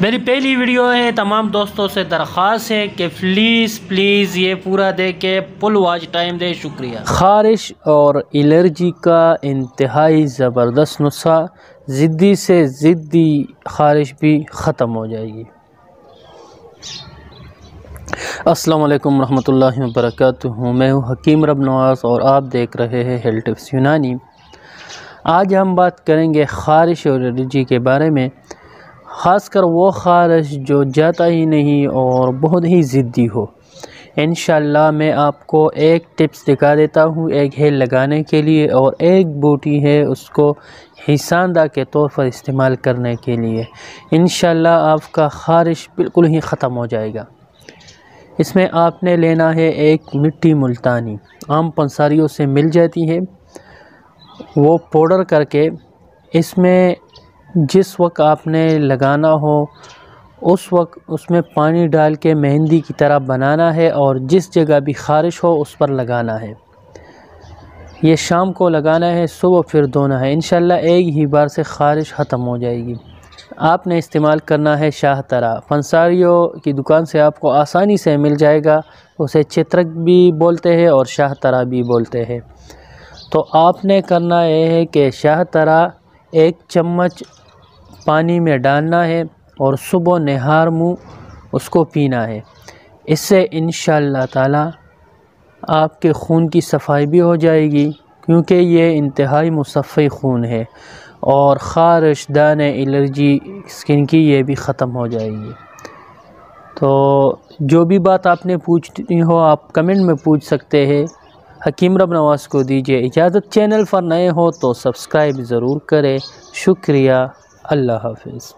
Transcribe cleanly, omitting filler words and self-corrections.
میری پہلی ویڈیو ہے، تمام دوستوں سے درخواست ہے کہ پلیز یہ پورا دیکھیں، فل واچ ٹائم دے، شکریہ۔ خارش اور الرجی کا انتہائی زبردست نسخہ، ضدی سے ضدی خارش بھی ختم ہو جائے گی۔ السلام علیکم ورحمۃ اللہ وبرکاتہ، میں ہوں حکیم رب نواز اور آپ دیکھ رہے ہیں ہیلتھ ٹپس یونانی۔ آج ہم بات کریں گے خارش اور الرجی کے بارے میں، خاص کر وہ خارش جو جاتا ہی نہیں اور بہت ہی ضدی ہو۔ انشاءاللہ میں آپ کو ایک ٹپس دکھا دیتا ہوں، ایک ہے لگانے کے لیے اور ایک بوٹی ہے اس کو ہیساندہ کے طور پر استعمال کرنے کے لیے۔ انشاءاللہ آپ کا خارش بالکل ہی ختم ہو جائے گا۔ اس میں آپ نے لینا ہے ایک مٹی ملتانی، عام پنساریوں سے مل جاتی ہے، وہ پاؤڈر کر کے اس میں جس وقت آپ نے لگانا ہو اس وقت اس میں پانی ڈال کے مہندی کی طرح بنانا ہے اور جس جگہ بھی خارش ہو اس پر لگانا ہے۔ یہ شام کو لگانا ہے، صبح پھر دھونا ہے، انشاءاللہ ایک ہی بار سے خارش ختم ہو جائے گی۔ آپ نے استعمال کرنا ہے شاہ ترا، پنساریوں کی دکان سے آپ کو آسانی سے مل جائے گا، اسے چترک بھی بولتے ہیں اور شاہ ترا بھی بولتے ہیں۔ تو آپ نے کرنا یہ ہے کہ شاہ ترا 1 چمچ پانی میں ڈالنا ہے اور صبح نہار منہ اس کو پینا ہے۔ اس سے انشاءاللہ تعالی آپ کے خون کی صفائی بھی ہو جائے گی، کیونکہ یہ انتہائی مصفی خون ہے، اور خارش، دانے، الرجی اسکن کی یہ بھی ختم ہو جائے گی۔ تو جو بھی بات آپ نے پوچھنی ہو آپ کمنٹ میں پوچھ سکتے ہیں۔ حکیم رب نواز کو دیجیے اجازت، چینل پر نئے ہو تو سبسکرائب ضرور کریں۔ شکریہ، اللہ حافظ۔